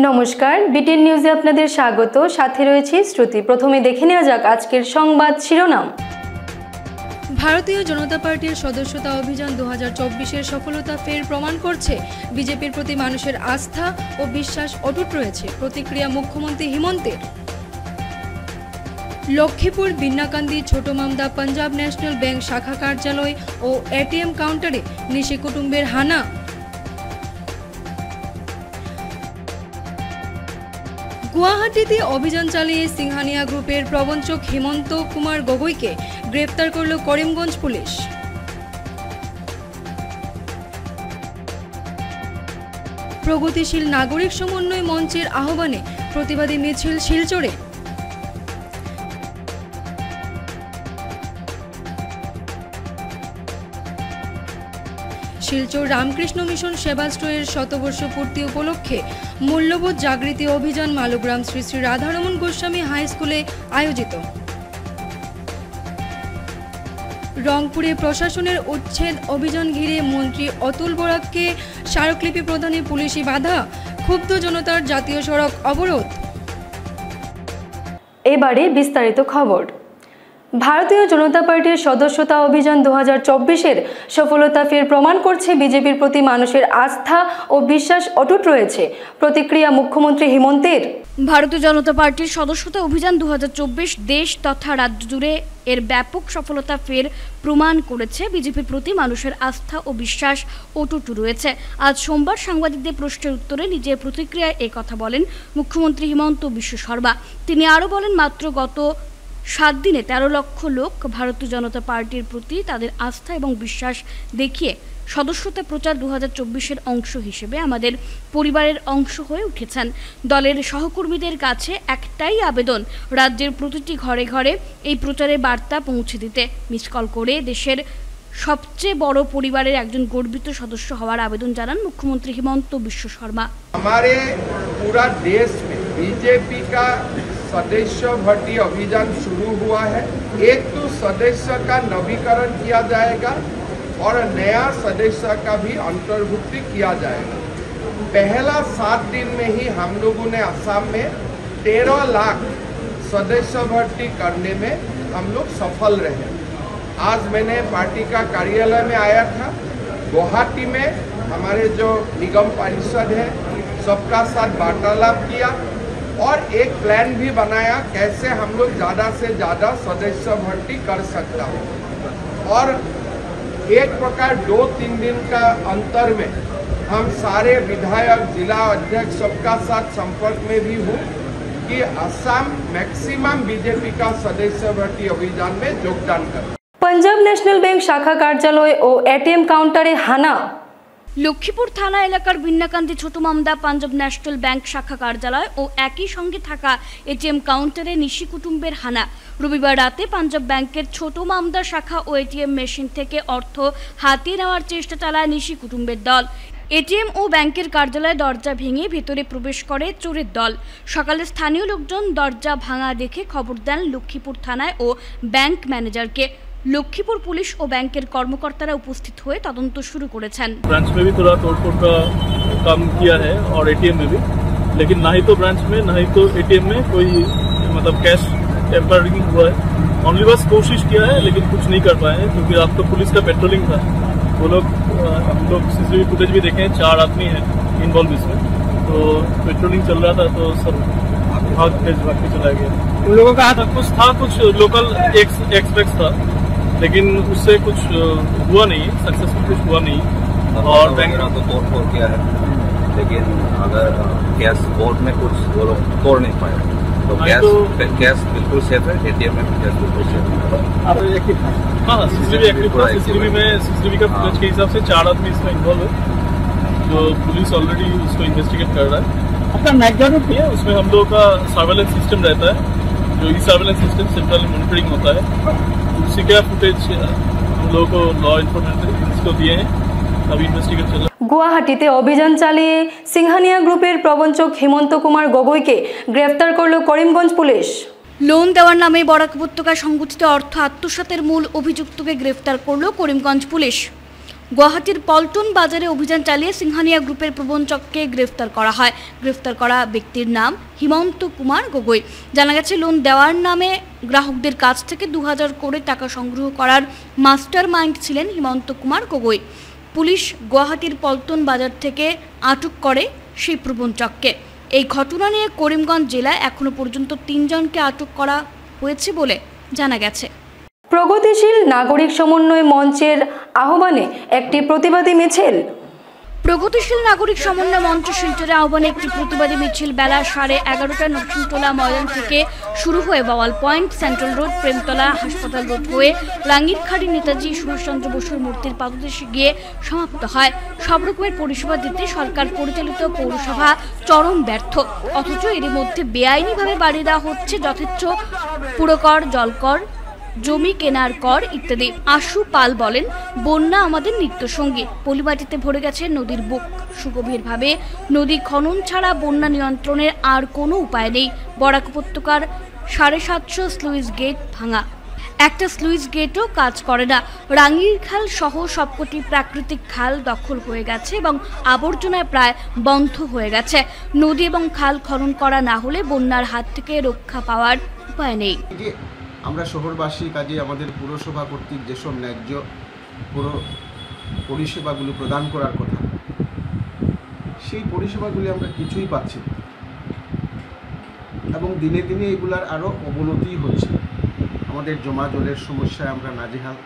নমস্কার, বিটিএন নিউজে আপনাদের স্বাগত। সাথে রয়েছে শ্রুতি। প্রথমে দেখে নেওয়া যাক আজকের সংবাদ শিরোনাম। ভারতীয় জনতা পার্টির সদস্যতা অভিযান 2024-এর সফলতা ফের প্রমাণ করছে বিজেপির প্রতি মানুষের আস্থা ও বিশ্বাস অটুট রয়েছে। প্রতিক্রিয়া মুখ্যমন্ত্রী হিমন্তের। লক্ষ্মীপুর বিন্নাকান্দি ছোট মামদা পাঞ্জাব ন্যাশনাল ব্যাংক শাখা কার্যালয় ও এটিএম কাউন্টারে নিশি কুটুম্বের হানা। গুয়াহাটিতে অভিযান চালিয়ে সিংহানিয়া গ্রুপের প্রবঞ্চক হেমন্ত কুমার গগৈকে গ্রেফতার করল করিমগঞ্জ পুলিশ। প্রগতিশীল নাগরিক সমন্বয় মঞ্চের আহ্বানে প্রতিবাদী মিছিল শিলচরে। শিলচর রামকৃষ্ণ মিশন সেবাশ্রয়ের শতবর্ষ পূর্তি উপলক্ষে মূল্যবোধ জাগৃতি অভিযান মালগ্রাম শ্রী শ্রী রাধারমণ গোস্বামী হাই স্কুলে আয়োজিত। রংপুরে প্রশাসনের উচ্ছেদ অভিযান ঘিরে মন্ত্রী অতুল বরাককে স্মারকলিপি প্রদানে পুলিশি বাধা, ক্ষুব্ধ জনতার জাতীয় সড়ক অবরোধ। এবারে বিস্তারিত খবর। ভারতীয় জনতা পার্টির সদস্যতা অভিযান 2024-এর সফলতা ফের প্রমাণ করছে বিজেপির প্রতি মানুষের আস্থা ও বিশ্বাস অটুট রয়েছে। প্রতিক্রিয়া মুখ্যমন্ত্রী হিমন্তের। ভারতীয় জনতা পার্টির সদস্যতা অভিযান 2024 দেশ তথা রাজ্য জুড়ে এর ব্যাপক সফলতা ফের প্রমাণ করেছে বিজেপির প্রতি মানুষের আস্থা ও বিশ্বাস অটুট রয়েছে। আজ সোমবার সাংবাদিকদের প্রশ্নের উত্তরে নিজের প্রতিক্রিয়ায় এই কথা বলেন মুখ্যমন্ত্রী হিমন্ত বিশ্ব শর্মা। তিনি আরও বলেন, মাত্র গত 7 দিনে 13 লক্ষ লোক ভারতীয় জনতা পার্টির প্রতি তাদের আস্থা এবং বিশ্বাস দেখিয়ে সদস্যতা প্রচার 2024-এর অংশ হিসেবে আমাদের পরিবারের অংশ হয়ে উঠেছেন। দলের সহকর্মীদের কাছে একটাই আবেদন, রাজ্যের প্রতিটি ঘরে ঘরে এই প্রচারের বার্তা পৌঁছে দিতে, মিস কল করে দেশের সবচেয়ে বড় পরিবারের একজন গর্বিত সদস্য হওয়ার আবেদন জানান মুখ্যমন্ত্রী হিমন্ত বিশ্ব শর্মা। हमारे पूरा देश में बीजेपी का सदस्य भर्ती अभियान शुरू हुआ है। एक तो सदस्य का नवीकरण किया जाएगा और नया सदस्य का भी अंतर्भुक्ति किया जाएगा। पहला 7 दिन में ही हम लोगों ने असम में 13 लाख सदस्य भर्ती करने में हम लोग सफल रहे। आज मैंने पार्टी का कार्यालय में आया था। गुवाहाटी में हमारे जो निगम परिषद है सबका साथ वार्तालाप किया और एक प्लान भी बनाया कैसे हम लोग ज़्यादा से ज़्यादा सदस्य भर्ती कर सकता है। और एक प्रकार 2-3 दिन का अंतर में हम सारे विधायक, जिला अध्यक्ष सबका साथ संपर्क में भी हूँ कि असम मैक्सिमम बीजेपी का सदस्य भर्ती अभियान में योगदान करें। पंजाब ন্যাশনাল ব্যাংক শাখা কার্যালয় ও এটিএম কাউন্টারে হানা। লক্ষ্মীপুর থানা এলাকার বিন্নাকান্দি ছোট মামদা পাঞ্জাব ন্যাশনাল ব্যাংক শাখা কার্যালয় ও একই সঙ্গে থাকা এটিএম কাউন্টারে নিশি কুটুম্বের হানা। রবিবার রাতে পাঞ্জাব ব্যাংকের ছোট মামদা শাখা ও এটিএম মেশিন থেকে অর্থ হাতিয়ে নেওয়ার চেষ্টা চালায় নিশি কুটুম্বের দল। এটিএম ও ব্যাংকের কার্যালয়ে দরজা ভেঙে ভেতরে প্রবেশ করে চোরের দল। সকালে স্থানীয় লোকজন দরজা ভাঙা দেখে খবর দেন লক্ষ্মীপুর থানায় ও ব্যাংক ম্যানেজারকে। लखीपुर पुलिस और बैंकर कर्मकर्तारा उपस्थित हुए तदंत शुरू करेছেন। ब्रांच में भी थोड़ा तोड़फोड़ का काम किया है और एटीएम में भी, लेकिन ना ही तो ब्रांच में ना ही तो एटीएम में कोई मतलब कैश टेम्परिंग हुआ है। ओनली बस कोशिश किया है लेकिन कुछ नहीं कर पाए हैं क्योंकि रात को पुलिस का पेट्रोलिंग था। वो लोग हम लोग सीसीटीवी फुटेज भी देखे हैं, 4 आदमी हैं इन्वॉल्व इसमें। तो पेट्रोलिंग चल रहा था तो सब भाग के चला गया। उन लोगों का हाथ कुछ था, कुछ लोकल एक्सपेक्ट था, लेकिन उससे कुछ हुआ नहीं, सक्सेसफुल कुछ हुआ नहीं। और बैंक तो तोड़ किया है, लेकिन अगर कैश बोर्ड में कुछ वो लोग तोड़ नहीं पाए तो कैश बिल्कुल सेफ है। एटीएम में कैश बिल्कुल सेफ है। हाँ, सीसीटीवी एक्टिव था। सीसीटीवी का फुटेज के हिसाब से 4 आदमी इसमें इन्वॉल्व है, जो पुलिस ऑलरेडी उसको इन्वेस्टिगेट कर रहा है। अपना मैकडाउन है, उसमें हम लोगों का सर्वेलेंस सिस्टम रहता है, जो ई सर्वेलेंस सिस्टम सेंट्रल मॉनिटरिंग होता है। उसी का फुटेज हम लोगों को लॉ इन्फॉर्मेशन को दिए हैं, अभी इन्वेस्टिगेट चल रहा है। গুয়াহাটিতে অভিযান চালিয়ে সিংহানিয়া গ্রুপের প্রবঞ্চক হেমন্ত কুমার গগৈকে গ্রেফতার করল করিমগঞ্জ পুলিশ। লোন দেওয়ার নামে বরাক উপত্যকায় সংগঠিত অর্থ আত্মসাতের মূল অভিযুক্তকে গ্রেফতার করল করিমগঞ্জ পুলিশ। গুয়াহাটির পল্টন বাজারে অভিযান চালিয়ে সিংহানিয়া গ্রুপের প্রবঞ্চককে গ্রেফতার করা হয়। গ্রেফতার করা ব্যক্তির নাম হিমন্ত কুমার গগৈ। জানা গেছে, লোন দেওয়ার নামে গ্রাহকদের কাছ থেকে 2000 করে টাকা সংগ্রহ করার মাস্টার মাইন্ড ছিলেন হিমন্ত কুমার গগৈ। পুলিশ গুয়াহাটির পল্টন বাজার থেকে আটক করে সেই প্রবঞ্চককে। এই ঘটনা নিয়ে করিমগঞ্জ জেলায় এখনো পর্যন্ত 3 জনকে আটক করা হয়েছে বলে জানা গেছে। প্রগতিশীল নাগরিক সমন্বয় মঞ্চের আহ্বানে একটি প্রতিবাদী মিছিল। প্রগতিশীল নাগরিক সমন্বয় মঞ্চ শিলচরে আহ্বানে একটি প্রতিবাদী মিছিল বেলা 11:30টায় নতুনটোলা ময়দান থেকে শুরু হয়ে bowel point, central road, Premtala, হাসপাতাল রোড হয়ে রাঙ্গিরখাড়ি নেতাজি সুভাষচন্দ্র বসুর মূর্তির পাদদেশে গিয়ে সমাপ্ত হয়। সব রকমের পরিষেবা দিতে সরকার পরিচালিত পৌরসভা চরম ব্যর্থ, অথচ এরই মধ্যে বেআইনিভাবে বাড়িয়ে দেওয়া হচ্ছে যথেচ্ছ পুরকর, জলকর, জমি কেনার কর ইত্যাদি। আশু পাল বলেন, বন্যা আমাদের নিত্যসঙ্গী। পলিমাটিতে ভরে গেছে নদীর বুক। সুগভীরভাবে নদী খনন ছাড়া বন্যা নিয়ন্ত্রণের আর কোনো উপায় নেই। বরাক উপত্যকার 750 স্লুইস গেট ভাঙা, একটা স্লুইস গেটও কাজ করে না। রাঙ্গির খাল সহ সবকটি প্রাকৃতিক খাল দখল হয়ে গেছে এবং আবর্জনায় প্রায় বন্ধ হয়ে গেছে। নদী এবং খাল খনন করা না হলে বন্যার হাত থেকে রক্ষা পাওয়ার উপায় নেই। আমরা শহরবাসী কাজে আমাদের পুরসভা কর্তৃক যেসব ন্যায্য পরিষেবাগুলো প্রদান করার কথা, সেই পরিষেবাগুলি আমরা কিছুই পাচ্ছি না এবং দিনে দিনে এগুলার আরও অবনতি হচ্ছে। আমাদের জমা জলের সমস্যায় আমরা নাজেহাল,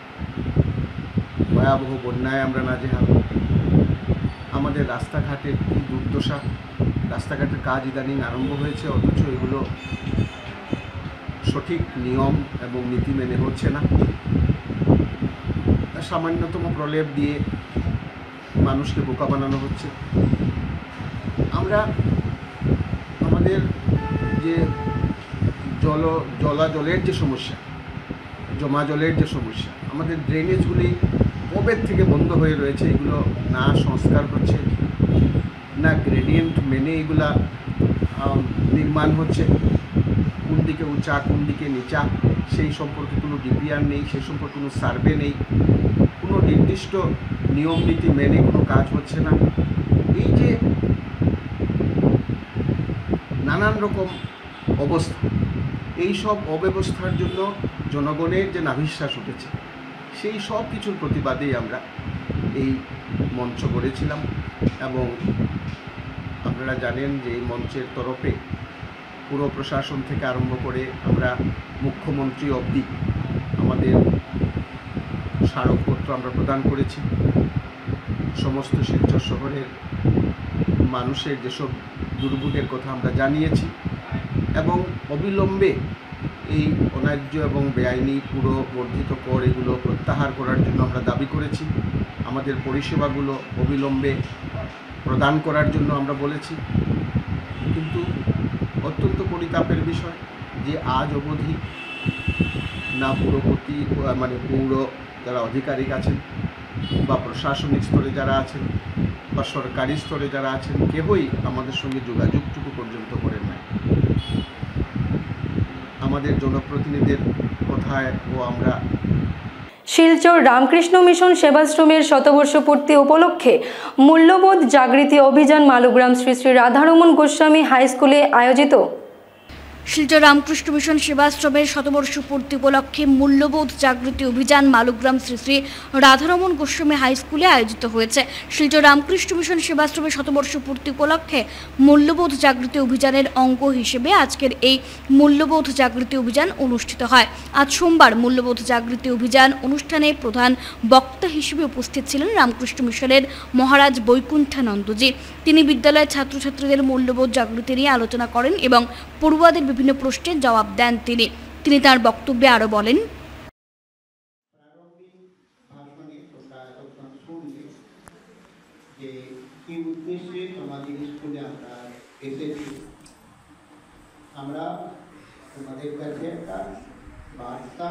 ভয়াবহ বন্যায় আমরা নাজেহাল। আমাদের রাস্তাঘাটের কী দুর্দশা, রাস্তাঘাটের কাজ ইদানিং আরম্ভ হয়েছে, অথচ এগুলো সঠিক নিয়ম এবং নীতি মেনে হচ্ছে না। সামান্যতম প্রলেপ দিয়ে মানুষকে বোকা বানানো হচ্ছে। আমরা আমাদের যে জলের যে সমস্যা, জমা জলের যে সমস্যা, আমাদের ড্রেনেজগুলি কবে থেকে বন্ধ হয়ে রয়েছে, এগুলো না সংস্কার হচ্ছে, না গ্রেডিয়েন্ট মেনে এগুলা নির্মাণ হচ্ছে। কোন দিকে উঁচা, কোন দিকে নিচা, সেই সম্পর্কে কোনো ডিপিআর নেই, সেই সম্পর্কে কোনো সার্ভে নেই, কোনো নির্দিষ্ট নিয়ম নীতি মেনে কোনো কাজ হচ্ছে না। এই যে নানান রকম অবস্থা, এই সব অব্যবস্থার জন্য জনগণের যে নাভিশ্বাস উঠেছে, সেই সব কিছুর প্রতিবাদেই আমরা এই মঞ্চ গড়েছিলাম। এবং আপনারা জানেন যে এই মঞ্চের তরফে পুরো প্রশাসন থেকে আরম্ভ করে আমরা মুখ্যমন্ত্রী অবধি আমাদের স্মারকপত্র আমরা প্রদান করেছি। সমস্ত শিলচর শহরের মানুষের যেসব দুর্ভোগের কথা আমরা জানিয়েছি এবং অবিলম্বে এই অন্যায্য এবং বেআইনি পুরো বর্ধিত কর এগুলো প্রত্যাহার করার জন্য আমরা দাবি করেছি। আমাদের পরিষেবাগুলো অবিলম্বে প্রদান করার জন্য আমরা বলেছি। কিন্তু অত্যন্ত পরিতাপের বিষয় যে আজ অবধি না পুরপতি পৌর যারা আধিকারিক আছেন বা প্রশাসনিক স্তরে যারা আছেন বা সরকারি স্তরে যারা আছেন, কেউই আমাদের সঙ্গে যোগাযোগটুকু পর্যন্ত করেন নাই। আমাদের জনপ্রতিনিধিদের কথায় আমরা শিলচর রামকৃষ্ণ মিশন সেবাশ্রমের শতবর্ষপূর্তি উপলক্ষে মূল্যবোধ জাগৃতি অভিযান মালুগ্রাম শ্রী শ্রী রাধারমণ গোস্বামী হাই স্কুলে আয়োজিত। শিলচর রামকৃষ্ণ মিশন সেবাশ্রমের শতবর্ষপূর্তি উপলক্ষে মূল্যবোধ জাগৃতি অভিযান মালুগ্রাম শ্রী শ্রী রাধারমণ গোস্বামী হাই স্কুলে আয়োজিত হয়েছে। শিলচর রামকৃষ্ণ মিশন সেবাশ্রমের শতবর্ষপূর্তি উপলক্ষে মূল্যবোধ জাগৃতি অভিযানের অঙ্গ হিসেবে আজকের এই মূল্যবোধ জাগৃতি অভিযান অনুষ্ঠিত হয়। আজ সোমবার মূল্যবোধ জাগৃতি অভিযান অনুষ্ঠানে প্রধান বক্তা হিসেবে উপস্থিত ছিলেন রামকৃষ্ণ মিশনের মহারাজ বৈকুণ্ঠানন্দজি। তিনি বিদ্যালয়ের ছাত্রছাত্রীদের মূল্যবোধ জাগৃতি নিয়ে আলোচনা করেন এবং পড়ুয়াদের বিভিন্ন প্রশ্নের জবাব দেন। তিনি তার বক্তব্যে আরো বলেন, যে কি উদ্দেশ্যে তোমাদের স্কুলে আমরা এসেছি। আমরা তোমাদের কাছে একটা বার্তা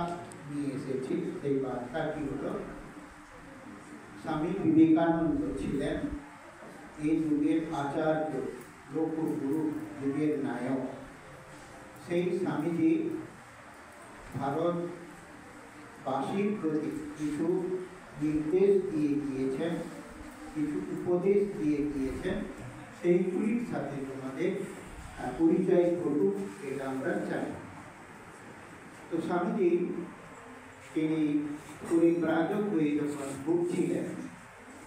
নিয়ে এসেছি। সেই বার্তাটি হলো, স্বামী বিবেকানন্দ ছিলেন এই যুগের আচার্য, লোকগুরু, যুগের নায়ক। সেই স্বামীজি ভারতবাসীর প্রতি কিছু নির্দেশ দিয়ে গিয়েছেন কিছু উপদেশ দিয়ে গিয়েছেন, সেইগুলির সাথে তোমাদের পরিচয় ঘটুক, এটা আমরা চাই। তো স্বামীজি তিনি পরিব্রাজক হয়ে যখন ভুগছিলেন,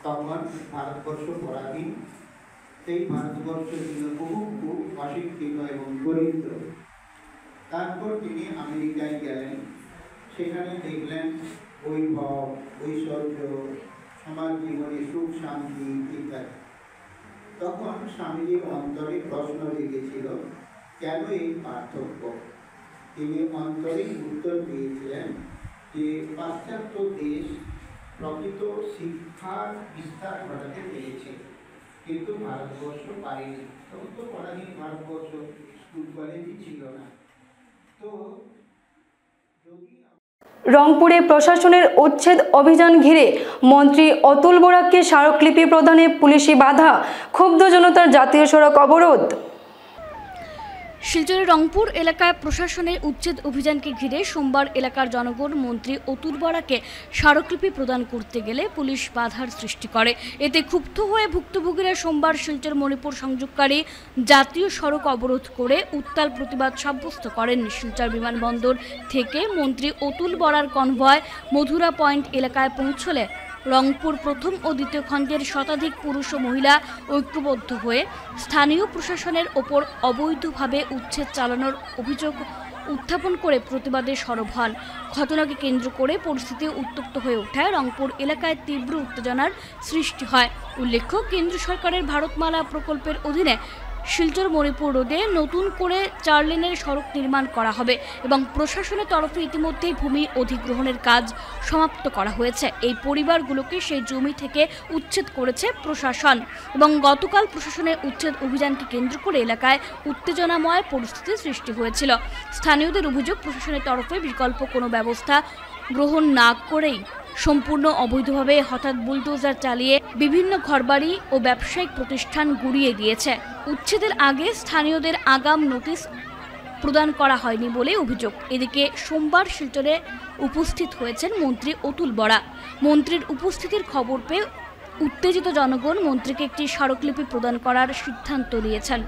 তখন ভারতবর্ষ পরাধীন। সেই ভারতবর্ষ ছিল বহু অশিক্ষিত এবং দরিদ্র। তারপর তিনি আমেরিকায় গেলেন, সেখানে দেখলেন বৈভব, ঐশ্বর্য, সমাজ জীবনে সুখ শান্তি ইত্যাদি। তখন স্বামীজির অন্তরে প্রশ্ন জেগেছিল, কেন এই পার্থক্য? তিনি অন্তরে উত্তর দিয়েছিলেন যে পাশ্চাত্য দেশ প্রকৃত শিক্ষার বিস্তার ঘটাতে পেরেছে, কিন্তু ভারতবর্ষ পারেনি। তখন তো পরাধীন ভারতবর্ষ, স্কুল কলেজই ছিল না। তো যদি রংপুরে প্রশাসনের উচ্ছেদ অভিযান ঘিরে মন্ত্রী অতুল বরাককে স্মারকলিপি প্রদানে পুলিশি বাধা, ক্ষুব্ধ জনতার জাতীয় সড়ক অবরোধ। শিলচরের রংপুর এলাকায় প্রশাসনের উচ্ছেদ অভিযানকে ঘিরে সোমবার এলাকার জনগণ মন্ত্রী অতুল বরাকে স্মারকলিপি প্রদান করতে গেলে পুলিশ বাধার সৃষ্টি করে। এতে ক্ষুব্ধ হয়ে ভুক্তভোগীরা সোমবার শিলচর মণিপুর সংযোগকারী জাতীয় সড়ক অবরোধ করে উত্তাল প্রতিবাদ সাব্যস্ত করেন। শিলচর বিমানবন্দর থেকে মন্ত্রী অতুল বরার কনভয় মধুরা পয়েন্ট এলাকায় পৌঁছলে রংপুর প্রথম ও দ্বিতীয় খণ্ডের শতাধিক পুরুষ ও মহিলা ঐক্যবদ্ধ হয়ে স্থানীয় প্রশাসনের ওপর অবৈধভাবে উচ্ছেদ চালানোর অভিযোগ উত্থাপন করে প্রতিবাদে সরব হন। ঘটনাকে কেন্দ্র করে পরিস্থিতি উত্তপ্ত হয়ে ওঠায় রংপুর এলাকায় তীব্র উত্তেজনার সৃষ্টি হয়। উল্লেখ্য, কেন্দ্র সরকারের ভারতমালা প্রকল্পের অধীনে শিলচর মণিপুর রোডে নতুন করে 4 লেনের সড়ক নির্মাণ করা হবে এবং প্রশাসনের তরফে ইতিমধ্যেই ভূমি অধিগ্রহণের কাজ সমাপ্ত করা হয়েছে। এই পরিবারগুলোকে সেই জমি থেকে উচ্ছেদ করেছে প্রশাসন এবং গতকাল প্রশাসনের উচ্ছেদ অভিযানকে কেন্দ্র করে এলাকায় উত্তেজনাময় পরিস্থিতির সৃষ্টি হয়েছিল। স্থানীয়দের অভিযোগ, প্রশাসনের তরফে বিকল্প কোনো ব্যবস্থা গ্রহণ না করেই সম্পূর্ণ অবৈধভাবে হঠাৎ বুলডোজার চালিয়ে বিভিন্ন ঘরবাড়ি ও ব্যবসায়িক প্রতিষ্ঠান গুড়িয়ে দিয়েছে। উচ্ছেদের আগে স্থানীয়দের আগাম নোটিশ প্রদান করা হয়নি বলে অভিযোগ। এদিকে সোমবার শিলচরে উপস্থিত হয়েছেন মন্ত্রী অতুল বরা। মন্ত্রীর উপস্থিতির খবর পেয়ে উত্তেজিত জনগণ মন্ত্রীকে একটি স্মারকলিপি প্রদান করার সিদ্ধান্ত নিয়েছেন।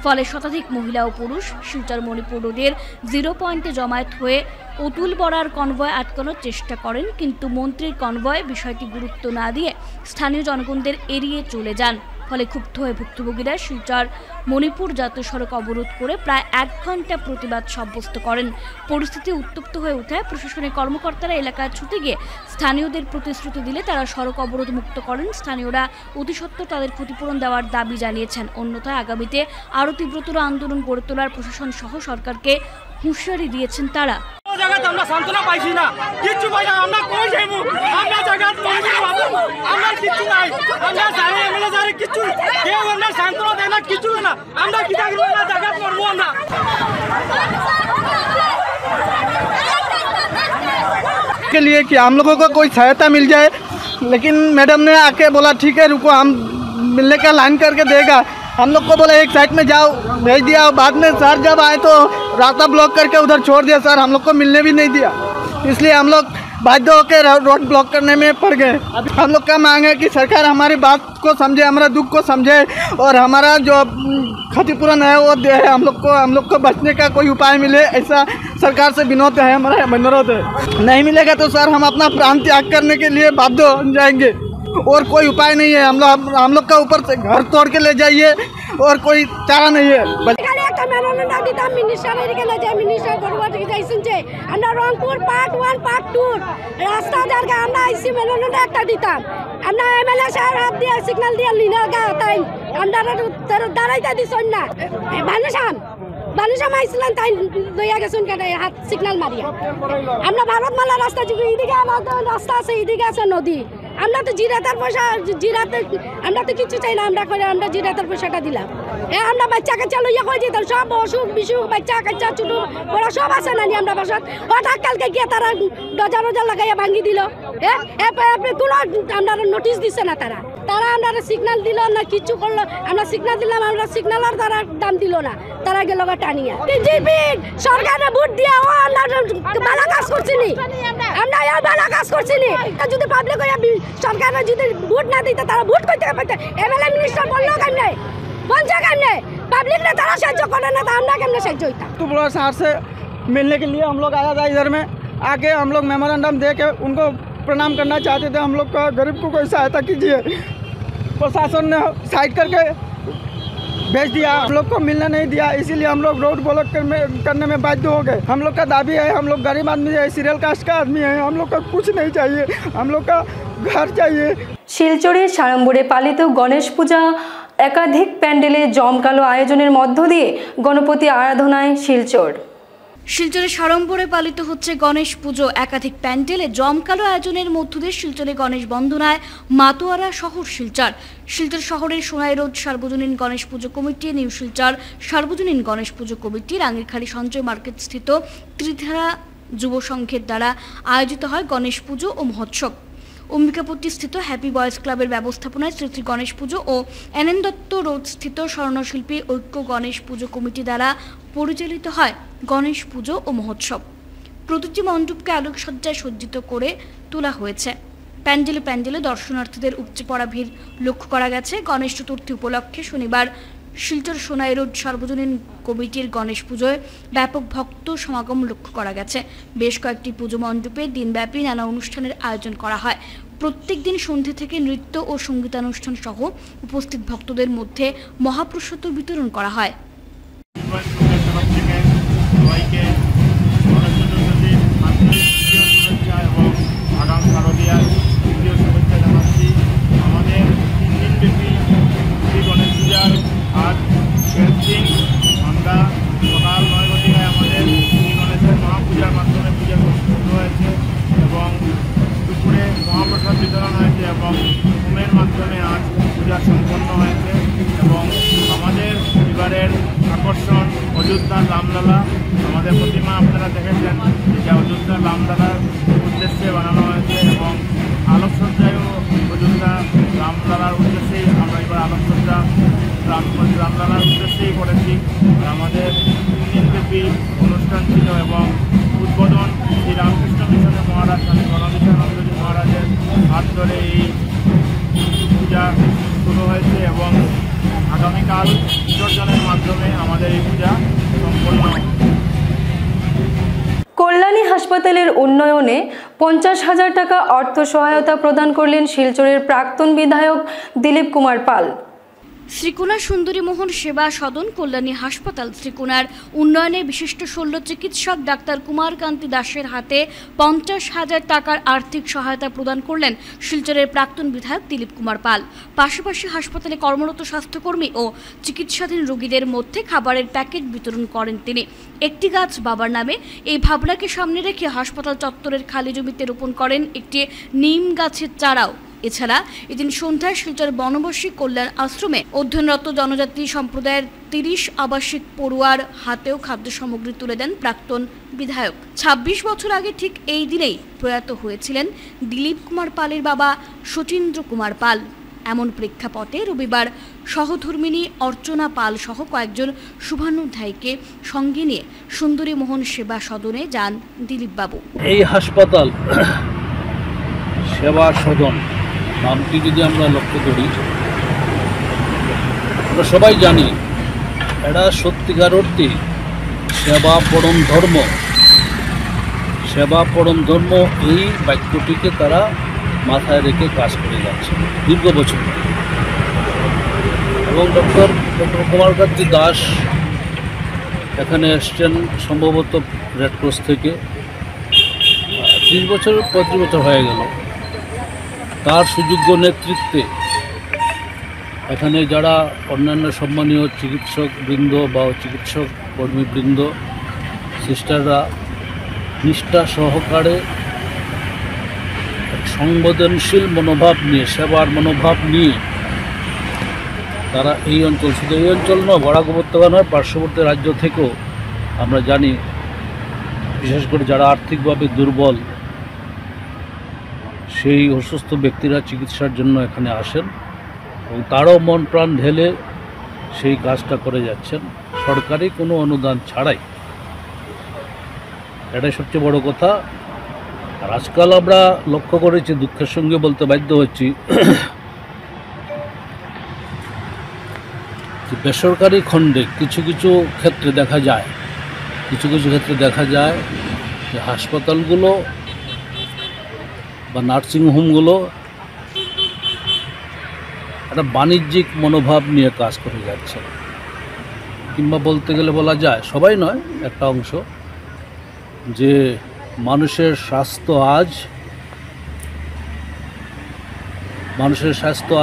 ফলে শতাধিক মহিলা ও পুরুষ শিলচর মণিপুর রোডের 0 পয়েন্টে জমায়েত হয়ে অতুল বরার কনভয় আটকানোর চেষ্টা করেন, কিন্তু মন্ত্রীর কনভয় বিষয়টি গুরুত্ব না দিয়ে স্থানীয় জনগণদের এড়িয়ে চলে যান। ফলে ক্ষুব্ধ হয়ে ভুক্তভোগীরা শিলচর মণিপুর জাতীয় সড়ক অবরোধ করে প্রায় 1 ঘন্টা প্রতিবাদ সাব্যস্ত করেন। পরিস্থিতি উত্তপ্ত হয়ে ওঠায় প্রশাসনের কর্মকর্তারা এলাকায় ছুটে গিয়ে স্থানীয়দের প্রতিশ্রুতি দিলে তারা সড়ক অবরোধ মুক্ত করেন। স্থানীয়রা অতিসত্বর তাদের ক্ষতিপূরণ দেওয়ার দাবি জানিয়েছেন। অন্যথায় আগামীতে আরও তীব্রতর আন্দোলন গড়ে তোলার প্রশাসন সহ সরকারকে হুঁশিয়ারি দিয়েছেন তারা। আমরা সান্ত্বনা পাইছি না, কিচ্ছু পাই না, আমরা কই যাইবো? আমরা জায়গা আমরা কিচ্ছু নাই, আমরা জানি এমএলএ জানি কিচ্ছু কেউ আমরা সান্ত্বনা দেয় না, কিচ্ছু না। আমরা কি থাকবো না, জায়গা করবো আমরা। के लिए कि हम लोगों को कोई सहायता मिल जाए, लेकिन मैडम ने आके बोला ठीक है रुको, हम मिलने का लाइन करके देगा। हम लोग को बोला एक साइड में जाओ, भेज दिया। बाद में सर जब आए तो रास्ता ब्लॉक करके उधर छोड़ दिया सर, हम लोग को मिलने भी नहीं दिया। इसलिए हम लोग बाध्य होकर रोड ब्लॉक करने में पड़ गए। हम लोग का मांग है कि सरकार हमारी बात को समझे, हमारा दुख को समझे और हमारा जो क्षतिपूरण है वो दे। हम लोग को बचने का कोई उपाय मिले, ऐसा सरकार से विनोद है, हमारा अनुरोध है। नहीं मिलेगा तो सर हम अपना प्राण त्याग करने के लिए बाध्य हो जाएंगे और कोई उपाय नहीं है। हम लोग का ऊपर से घर तोड़ के ले जाइए और कोई चारा नहीं है। রংপুর পার্ট 1 পার্ট 2 রাস্তা জায়গা আমরা আইসি মেলনটা একটা দিতাম। আমরা এমএলএ সাহেব হাত দিয়ে সিগন্যাল দিয়ে লিনার গা তাই আমরা দাঁড়াইতে দিছন না। বালুসাম আইছিলেন তাই দইয়া গেছেন কেটে হাত সিগন্যাল মারিয়া। আমরা ভারতমালা রাস্তা এদিকে রাস্তা আছে, এদিকে আছে নদী। আমরা তো জিরাতের পয়সা আমরা তো কিছু চাই না, আমরা জিরাতের পয়সাটা দিলাম। আমরা বাচ্চা কাচ্চা লইয়া কই দিতাম, সব অসুখ বিসুখ বাচ্চা কাচ্চা ছোট বড় সব আছে না আমরা বাসাত। হঠাৎ কালকে গিয়ে তারা ডজা লাগাইয়া ভাঙি দিল। কোনো আমরা নোটিশ দিছে না তারা। তারা আমরা সিগন্যাল দিল না, কিছু করলো। আমরা সিগন্যাল দিলাম, আমরা সিগন্যালের তারা দাম দিল না, তারা গেল টানিয়া। বিজেপি সরকারে ভোট দিয়া ও আমরা ভালো কাজ করছি নি, আমরা এই ভালো কাজ করছি নি। যদি পাবলিক সরকারে যদি ভোট না দিতে, তারা ভোট করতে পারতে। এমএলএ মিনিস্টার বললো কেমনে, বলছে কেমনে, पब्लिक ने तारा साहाଯ୍য করে না, আমরা কেমনে সাহায্য হইতা। तो बड़ा शहर से मिलने के लिए हम लोग आया था इधर में, आके हम लोग मेमोरेंडम दे के उनको प्रणाम करना चाहते थे। हम लोग का गरीब को कोई सहायता कीजिए। प्रशासन ने साइड करके भेज दिया, हम लोग को मिलने नहीं दिया, इसीलिए हम लोग रोड ब्लॉक करने में बाध्य हो गए। हम लोग का दाबी है, हम लोग गरीब आदमी है, सीरियल कास्ट का आदमी है, हम लोग का कुछ नहीं चाहिए, हम लोग का घर चाहिए। শিলচরে সাড়ম্বরে পালিত গণেশ পূজা একাধিক প্যান্ডেলে জমকালো আয়োজনের মধ্য দিয়ে গণপতি আরাধনায় শিলচর। শিলচরে সাড়ম্বরে পালিত হচ্ছে গণেশ পুজো। একাধিক প্যান্ডেলে জমকালো আয়োজনের মধ্য দিয়ে শিলচরে গণেশ বন্দনায় মাতোয়ারা শহর শিলচর। শিলচর শহরের সোনাই রোড সার্বজনীন গণেশ পুজো কমিটি, নিউ শিলচর সার্বজনীন গণেশ পুজো কমিটি, রাঙ্গিরখালী সঞ্চয় মার্কেট স্থিত ত্রিধারা যুব সংঘের দ্বারা আয়োজিত হয় গণেশ পুজো ও মহোৎসব। অম্বিকাপট্টি স্থিত হ্যাপি বয়েজ ক্লাবের ব্যবস্থাপনায় শ্রী শ্রী গণেশ পুজো ও এনএন দত্ত রোড স্থিত স্বর্ণশিল্পী ঐক্য গণেশ পুজো কমিটি দ্বারা পরিচালিত হয় গণেশ পুজো ও মহোৎসব। প্রতিটি মণ্ডপকে আলোকসজ্জায় সজ্জিত করে তোলা হয়েছে। প্যান্ডেলে প্যান্ডেলে দর্শনার্থীদের উপচে পড়া ভিড় লক্ষ্য করা গেছে। গণেশ চতুর্থী উপলক্ষে শনিবার শিলচর সোনাই রোড সার্বজনীন কমিটির গণেশ পুজোয় ব্যাপক ভক্ত সমাগম লক্ষ্য করা গেছে। বেশ কয়েকটি পুজো মণ্ডপে দিনব্যাপী নানা অনুষ্ঠানের আয়োজন করা হয়। প্রত্যেক দিন সন্ধ্যে থেকে নৃত্য ও সঙ্গীতানুষ্ঠান সহ উপস্থিত ভক্তদের মধ্যে মহাপ্রসাদ বিতরণ করা হয়। आज दिन सन्ध्या सकाल 9 घटिकाয় আমাদের গণেশের মহাপূজার মাধ্যমে পূজা শুরু হয়েছে এবং দুপুরে মহাপ্রসাদ বিতরণ হয়েছে এবং হোমের মাধ্যমে আজ পূজা সম্পন্ন হয়েছে এবং আমাদের এবারের আকর্ষণ অযোধ্যার রামলালা। আমাদের প্রতিমা আপনারা দেখেছেন যে অযোধ্যার রামলালার উদ্দেশ্যে বানানো হয়েছে এবং আলোকসজ্জায়ও অযোধ্যা রামলালার উদ্দেশ্যেই আমরা এবার আলোকসজ্জা রামলালার উদ্দেশ্যেই করেছি। আমাদের 3 দিনব্যাপী অনুষ্ঠান ছিল এবং উদ্বোধন শ্রী রামকৃষ্ণ মিশনের মহারাজ স্বামী গণবিশানন্দজি মহারাজের হাত ধরে এই পূজা শুরু হয়েছে এবং আগামীকাল বিসর্জনের মাধ্যমে আমাদের এই পূজা সম্পন্ন। কল্যাণী হাসপাতালের উন্নয়নে 50,000 টাকা অর্থ সহায়তা প্রদান করলেন শিলচরের প্রাক্তন বিধায়ক দিলীপ কুমার পাল। শ্রীকোনা সুন্দরী মোহন সেবা সদন কল্যাণী হাসপাতাল শ্রীকোনার উন্নয়নে বিশিষ্ট শল্য চিকিৎসক ডাক্তার কুমারকান্তি দাসের হাতে 50,000 টাকার আর্থিক সহায়তা প্রদান করলেন শিলচরের প্রাক্তন বিধায়ক দিলীপ কুমার পাল। পাশাপাশি হাসপাতালে কর্মরত স্বাস্থ্যকর্মী ও চিকিৎসাধীন রোগীদের মধ্যে খাবারের প্যাকেট বিতরণ করেন তিনি। একটি গাছ বাবার নামে এই ভাবনাকে সামনে রেখে হাসপাতাল চত্বরের খালি জমিতে রোপণ করেন একটি নিম গাছের চারাও। এছাড়া এদিন সন্ধ্যায় শিলচর বনবাসী কল্যাণ আশ্রমে অধ্যয়নরত জনজাতি সম্প্রদায়ের 30 আবাসিক পড়ুয়ার হাতেও খাদ্য সামগ্রী তুলে দেন প্রাক্তন বিধায়ক। 26 বছর আগে ঠিক এই দিনেই প্রয়াত হয়েছিলেন দিলীপ কুমার পালের বাবা সতীন্দ্র কুমার পাল। এমন প্রেক্ষাপটে রবিবার সহধর্মিনী অর্চনা পাল সহ কয়েকজন শুভানুধ্যায়ীকে সঙ্গে নিয়ে সুন্দরী মোহন সেবা সদনে যান দিলীপ বাবু। এই হাসপাতাল সেবা সদন নামটি যদি আমরা লক্ষ্য করি, আমরা সবাই জানি এটা সত্যিকার অর্থে সেবা পরম ধর্ম। সেবা পরম ধর্ম এই বাক্যটিকে তারা মাথায় রেখে কাজ করে যাচ্ছে দীর্ঘ বছর। এবং ডক্টর কুমারকান্তি দাস এখানে এসছেন সম্ভবত রেডক্রস থেকে 30 বছর 35 বছর হয়ে গেল। তার সুযোগ্য নেতৃত্বে এখানে যারা অন্যান্য সম্মানীয় চিকিৎসক বৃন্দ বা চিকিৎসক কর্মীবৃন্দ সিস্টাররা নিষ্ঠা সহকারে সংবেদনশীল মনোভাব নিয়ে, সেবার মনোভাব নিয়ে তারা এই অঞ্চল, শুধু এই অঞ্চল নয়, বরাক উপত্যকা নয়, পার্শ্ববর্তী রাজ্য থেকেও আমরা জানি বিশেষ করে যারা আর্থিকভাবে দুর্বল সেই অসুস্থ ব্যক্তিরা চিকিৎসার জন্য এখানে আসেন এবং তারও মন প্রাণ ঢেলে সেই কাজটা করে যাচ্ছেন সরকারি কোনো অনুদান ছাড়াই। এটাই সবচেয়ে বড় কথা। আর আজকাল আমরা লক্ষ্য করেছি, দুঃখের সঙ্গে বলতে বাধ্য হচ্ছি, যে বেসরকারি খণ্ডে কিছু কিছু ক্ষেত্রে দেখা যায় যে হাসপাতালগুলো বা নার্সিংহোমগুলো একটা বাণিজ্যিক মনোভাব নিয়ে কাজ করে যাচ্ছে, কিংবা বলতে গেলে বলা যায়, সবাই নয়, একটা অংশ, যে মানুষের স্বাস্থ্য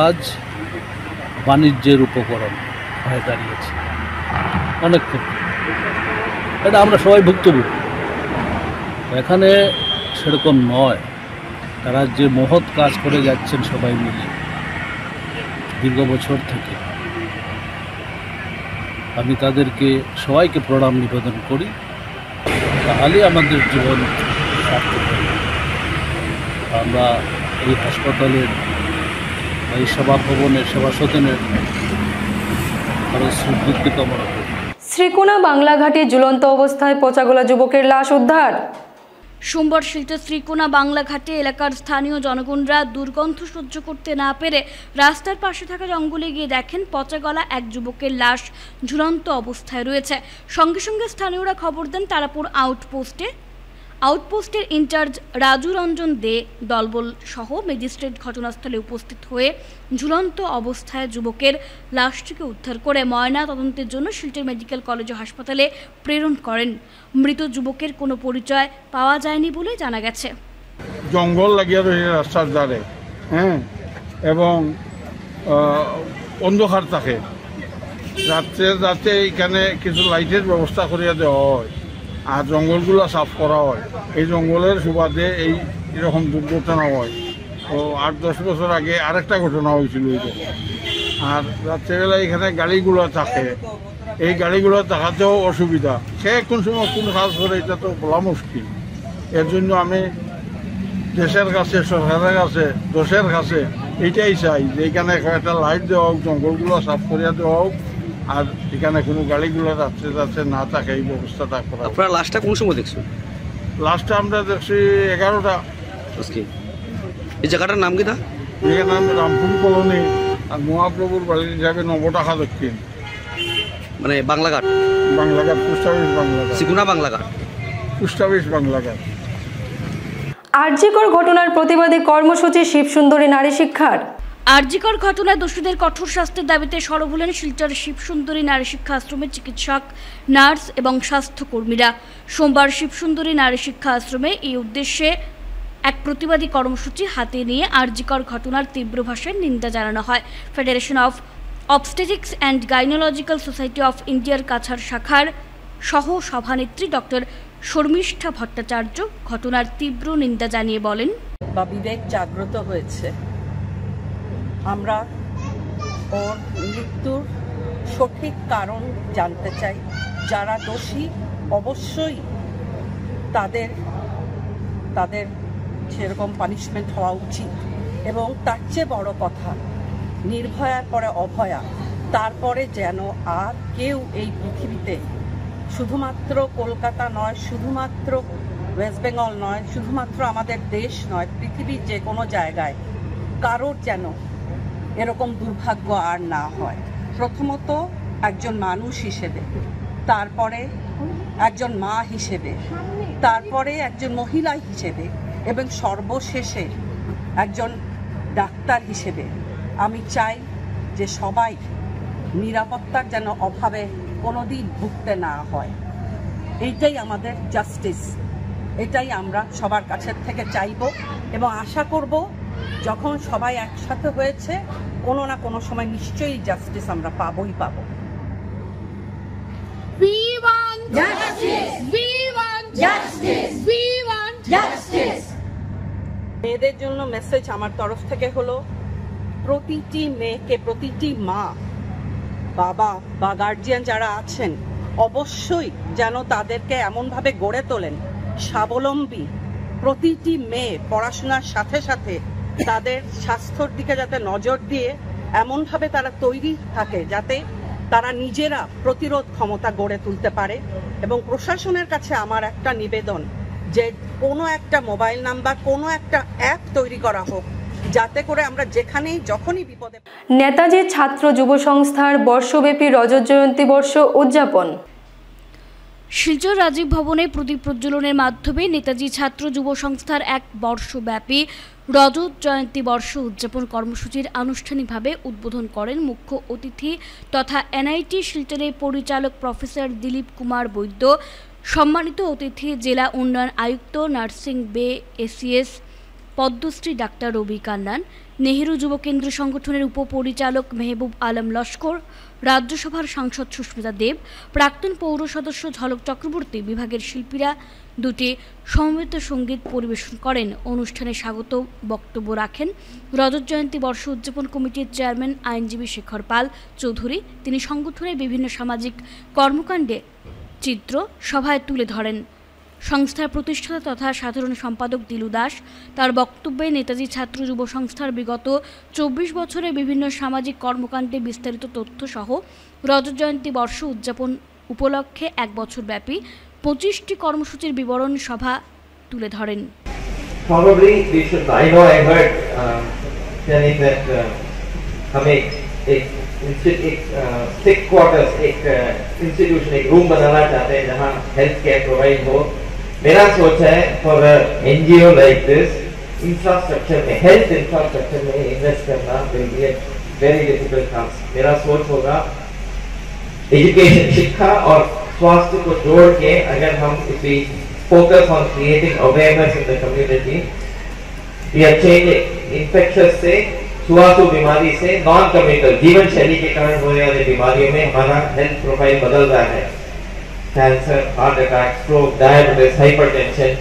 আজ বাণিজ্যের উপকরণ হয়ে দাঁড়িয়েছে অনেক ক্ষেত্রে। এটা আমরা সবাই ভুক্তভোগী। এখানে সেরকম নয়। তারা যে মহৎ কাজ করে যাচ্ছেন সবাই মিলে দীর্ঘ বছর থেকে, আমি তাদেরকে সবাইকে প্রণাম নিবেদন করি। তাহলেই আমাদের জীবন সার্থক হবে। আমরা এই হাসপাতালের, এই সেবা ভবনের, সেবা সদনের আরও সুবৃদ্ধি কামনা করি। শ্রীকোনা বাংলাঘাটে ঝুলন্ত অবস্থায় পচাগলা যুবকের লাশ উদ্ধার। সোমবার শিলচর শ্রীকোনা বাংলাঘাটে এলাকার স্থানীয় জনগণরা দুর্গন্ধ সহ্য করতে না পেরে রাস্তার পাশে থাকা জঙ্গলে গিয়ে দেখেন পচাগলা এক যুবকের লাশ ঝুলন্ত অবস্থায় রয়েছে। সঙ্গে সঙ্গে স্থানীয়রা খবর দেন তারাপুর আউটপোস্টের ইনচার্জ রাজু রঞ্জন দে দলবল সহ ম্যাজিস্ট্রেট ঘটনাস্থলে উপস্থিত হয়ে ঝুলন্ত অবস্থায় যুবকের লাশটিকে উদ্ধার করে ময়না তদন্তের জন্য শিলচর মেডিকেল কলেজ ও হাসপাতালে প্রেরণ করেন। মৃত যুবকের কোনো পরিচয় পাওয়া যায়নি বলে জানা গেছে। জঙ্গল লাগিয়ে রয়েছে রাস্তার ধারে, হ্যাঁ, এবং অন্ধকার থাকে। রাত্রে এখানে কিছু লাইটের ব্যবস্থা করিয়া দেওয়া হয় আর জঙ্গলগুলো সাফ করা হয়। এই জঙ্গলের সুবাদে এরকম দুর্ঘটনা হয়। তো 8-10 বছর আগে আরেকটা ঘটনা হয়েছিল এটা। আর রাত্রেবেলা এখানে গাড়িগুলো থাকে, এই গাড়িগুলো থাকাতেও অসুবিধা। সে কোন সময় কোন কাজ করে এটা তো বলা মুশকিল। এর জন্য আমি দেশের কাছে, সরকারের কাছে, দেশের কাছে এইটাই চাই যে এখানে একটা লাইট দেওয়া হোক, জঙ্গলগুলো সাফ করিয়া দেওয়া হোক, আর এখানে কোনো গাড়িগুলো যাচ্ছে না থাকে, এই ব্যবস্থাটা করা। আপনারা লাস্টটা কোন সময় দেখছেন? লাস্টটা আমরা দেখছি 11টা। এই জায়গাটার নাম কি? এর নাম রামপুর কলোনি, আর মহাপ্রভুর বাড়ি হিসাবে নবটাকা দক্ষিণ, মানে Banglaghat, post office Banglaghat, Srikona Banglaghat, post office Banglaghat. RG Kar ঘটনার প্রতিবাদে কর্মসূচি শিবসুন্দরী নারী শিক্ষার। আরজিকর ঘটনায় দোষীদের কঠোর শাস্তির দাবিতে সরব হলেন শিলচর শিবসুন্দরী নারী শিক্ষা আশ্রমের চিকিৎসক, নার্স এবং স্বাস্থ্যকর্মীরা। সোমবার শিবসুন্দরী নারী শিক্ষা আশ্রমে এই উদ্দেশ্যে এক প্রতিবাদী কর্মসূচি হাতে নিয়ে আরজিকর ঘটনার তীব্র ভাষায় নিন্দা জানানো হয়। Federation of obstetrics and gynaecological society of ইন্ডিয়ার কাছাড় শাখার সহ সভানেত্রী ডক্টর শর্মিষ্ঠা ভট্টাচার্য ঘটনার তীব্র নিন্দা জানিয়ে বলেন, বিবেক জাগ্রত হয়েছে। আমরা ওর মৃত্যুর সঠিক কারণ জানতে চাই। যারা দোষী অবশ্যই তাদের সেরকম পানিশমেন্ট হওয়া উচিত। এবং তার চেয়ে বড় কথা, নির্ভয়ার পরে অভয়া, তারপরে যেন আর কেউ এই পৃথিবীতে, শুধুমাত্র কলকাতা নয়, শুধুমাত্র ওয়েস্ট বেঙ্গল নয়, শুধুমাত্র আমাদের দেশ নয়, পৃথিবীর যে কোনো জায়গায় কারোর যেন এরকম দুর্ভাগ্য আর না হয়। প্রথমত একজন মানুষ হিসেবে, তারপরে একজন মা হিসেবে, তারপরে একজন মহিলা হিসেবে, এবং সর্বশেষে একজন ডাক্তার হিসেবে আমি চাই যে সবাই নিরাপত্তার যেন অভাবে কোনোদিন ভুগতে না হয়। এইটাই আমাদের জাস্টিস, এটাই আমরা সবার কাছের থেকে চাইব এবং আশা করব যখন সবাই একসাথে হয়েছে কোনো না কোনো সময় নিশ্চয়ই জাস্টিস আমরা পাবই পাবো। We want justice. We want justice. We want justice. মেয়েদের জন্য মেসেজ আমার তরফ থেকে হলো, প্রতিটি মেয়েকে, প্রতিটি মা, বাবা বা গার্জিয়ান যারা আছেন অবশ্যই যেন তাদেরকে এমনভাবে গড়ে তোলেন স্বাবলম্বী। প্রতিটি মেয়ে পড়াশোনার সাথে সাথে তাদের স্বাস্থ্যর দিকে যাতে নজর দিয়ে এমনভাবে তারা তৈরি থাকে যাতে তারা নিজেরা প্রতিরোধ ক্ষমতা গড়ে তুলতে পারে। এবং প্রশাসনের কাছে আমার একটা নিবেদন যে কোনো একটা মোবাইল নাম্বার, কোনো একটা অ্যাপ তৈরি করা হোক যাতে করে আমরা যেখানেই যখনই বিপদে। নেতাজি ছাত্র যুব সংস্থার বর্ষব্যাপী রজত জয়ন্তী বর্ষ উদযাপন। শিলচর রাজীব ভবনে প্রদীপ প্রজ্বলনের মাধ্যমে নেতাজি ছাত্র যুব সংস্থার এক বর্ষব্যাপী রজত জয়ন্তী বর্ষ উদযাপন কর্মসূচির আনুষ্ঠানিকভাবে উদ্বোধন করেন মুখ্য অতিথি তথা এনআইটি শিলচরের পরিচালক প্রফেসর দিলীপ কুমার বৈদ্য। সম্মানিত অতিথি জেলা উন্নয়ন আয়ুক্ত নার্সিং বে এসিএস পদ্মশ্রী ডাক্তার রবি কান্নান, নেহেরু যুব কেন্দ্র সংগঠনের উপপরিচালক মেহবুব আলম লস্কর, রাজ্যসভার সাংসদ সুস্মিতা দেব, প্রাক্তন পৌর সদস্য ঝলক চক্রবর্তী, বিভাগের শিল্পীরা দুটি সমবেত সঙ্গীত পরিবেশন করেন। অনুষ্ঠানে স্বাগত বক্তব্য রাখেন রজত জয়ন্তী বর্ষ উদযাপন কমিটির চেয়ারম্যান আইনজীবী শেখর পাল চৌধুরী। তিনি সংগঠনের বিভিন্ন সামাজিক কর্মকাণ্ডে চিত্র সভায় তুলে ধরেন। সংস্থার প্রতিষ্ঠাতা তথা সাধারণ সম্পাদক দিলু দাস তার বক্তব্যে নেতাজি ছাত্র যুব সংস্থার বিগত 24 বছরে বিভিন্ন সামাজিক কর্মকাণ্ডে বিস্তারিত তথ্য সহ রজত জয়ন্তী বর্ষ উদযাপন উপলক্ষে 1 বছর ব্যাপী 25টি কর্মসূচির বিবরণ সভা তুলে ধরেন। मेरा सोच है for NGO like this infrastructure में, हेल्थ इंफ्रास्ट्रक्चर में इन्वेस्ट करना will be a very difficult task. मेरा सोच होगा एजुकेशन, शिक्षा और स्वास्थ्य को जोड़ के अगर हम इसी focus on creating awareness in the community, we are changing infectious से, छुआछूत बीमारी से नॉन कम्युनिकल जीवन शैली के कारण होने वाली बीमारियों में हमारा हेल्थ प्रोफाइल बदल रहा है। Cancer, heart attack, stroke, diabetes, hypertension,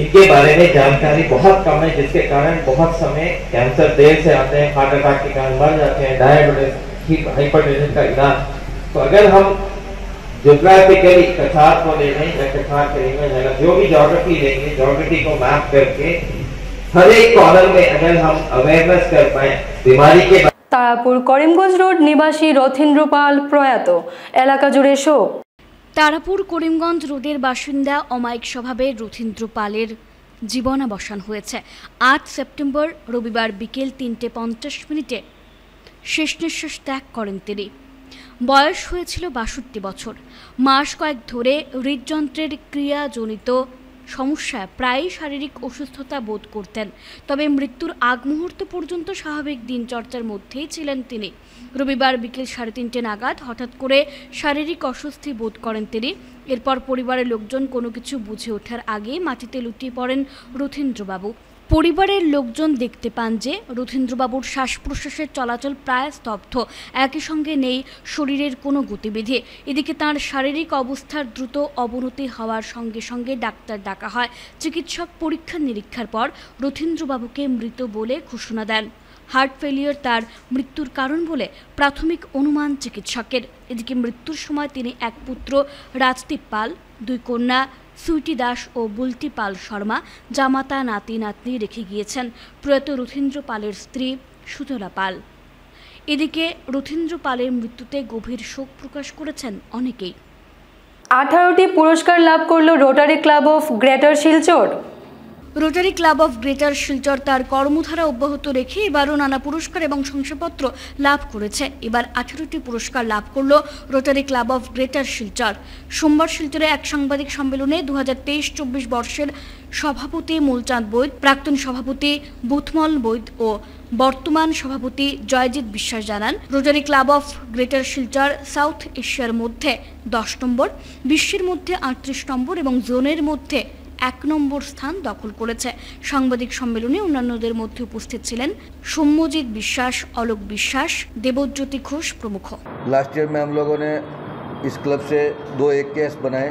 इनके बारे में जानकारी बहुत कम है, जिसके कारण बहुत समय कैंसर देर से आते हैं, हार्ट अटैक के कारण मर जाते हैं, डायबिटीज, हाइपरटेंशन का इलाज। तो अगर हम ज्योग्राफिकली कछार को ले लें या कछार करेंगे, जो भी ज्योग्राफी लेंगे, ज्योग्राफी को मैप करके हर एक कॉर्नर में अगर हम अवेयरनेस कर पाए बीमारी के। তারাপুর করিমগঞ্জ রোড নিবাসী রথীন্দ্র পাল প্রয়াত, এলাকা জুড়ে শোক। তারাপুর করিমগঞ্জ রোডের বাসিন্দা অমায়িক স্বভাবের রথীন্দ্র পালের জীবনাবসান হয়েছে 8 সেপ্টেম্বর রবিবার বিকেল 3:50 শেষ নিঃশ্বাস ত্যাগ করেন তিনি। বয়স হয়েছিল 62 বছর। মাস কয়েক ধরে হৃদযন্ত্রের ক্রিয়াজনিত সমস্যায় প্রায়ই শারীরিক অসুস্থতা বোধ করতেন, তবে মৃত্যুর আগ মুহূর্ত পর্যন্ত স্বাভাবিক দিনচর্চার মধ্যেই ছিলেন তিনি। রবিবার বিকেল 3:30 নাগাদ হঠাৎ করে শারীরিক অস্বস্তি বোধ করেন তিনি। এরপর পরিবারের লোকজন কোনো কিছু বুঝে ওঠার আগে মাটিতে লুটিয়ে পড়েন রথীন্দ্রবাবু। পরিবারের লোকজন দেখতে পান যে রথীন্দ্রবাবুর শ্বাস প্রশ্বাসের চলাচল প্রায় স্তব্ধ, একই সঙ্গে নেই শরীরের কোনো গতিবিধি। এদিকে তাঁর শারীরিক অবস্থার দ্রুত অবনতি হওয়ার সঙ্গে সঙ্গে ডাক্তার ডাকা হয়। চিকিৎসক পরীক্ষা নিরীক্ষার পর রথীন্দ্রবাবুকে মৃত বলে ঘোষণা দেন। হার্ট ফেলিয়ার তার মৃত্যুর কারণ বলে প্রাথমিক অনুমান চিকিৎসকের। এদিকে মৃত্যুর সময় তিনি এক পুত্র রাজদীপ পাল, 2 কন্যা সুইটি দাস ও বুলটি পাল শর্মা, জামাতা নাতি নাতনি রেখে গিয়েছেন প্রয়াত রথীন্দ্র পালের স্ত্রী সুজলা পাল। এদিকে রথীন্দ্র পালের মৃত্যুতে গভীর শোক প্রকাশ করেছেন অনেকেই। 18টি পুরস্কার লাভ করল rotary club of greater Silchar. Rotary club of greater Silchar তার কর্মধারা অব্যাহত রেখে এবারও নানা পুরস্কার এবং শংসাপত্র লাভ করেছে। এবার 18টি পুরস্কার লাভ করল rotary club of greater Silchar. সোমবার শিলচরে এক সাংবাদিক সম্মেলনে 2023-24 বর্ষের সভাপতি মূলচাঁদ বৈদ, প্রাক্তন সভাপতি বুথমল বৈদ ও বর্তমান সভাপতি জয়জিৎ বিশ্বাস জানান, rotary club of greater Silchar south এশিয়ার মধ্যে 10 নম্বর, বিশ্বের মধ্যে 38 নম্বর এবং জোনের মধ্যে 1 নম্বর স্থান দখল করেছে। সাংবাদিক সম্মেলনে অন্যান্যদের মধ্যে উপস্থিত ছিলেন সৌম্যজিৎ বিশ্বাস, অলোক বিশ্বাস, দেবজ্যোতি ঘোষ প্রমুখ। लास्ट ईयर में हम लोगों ने इस क्लब से 2 AKS बनाए।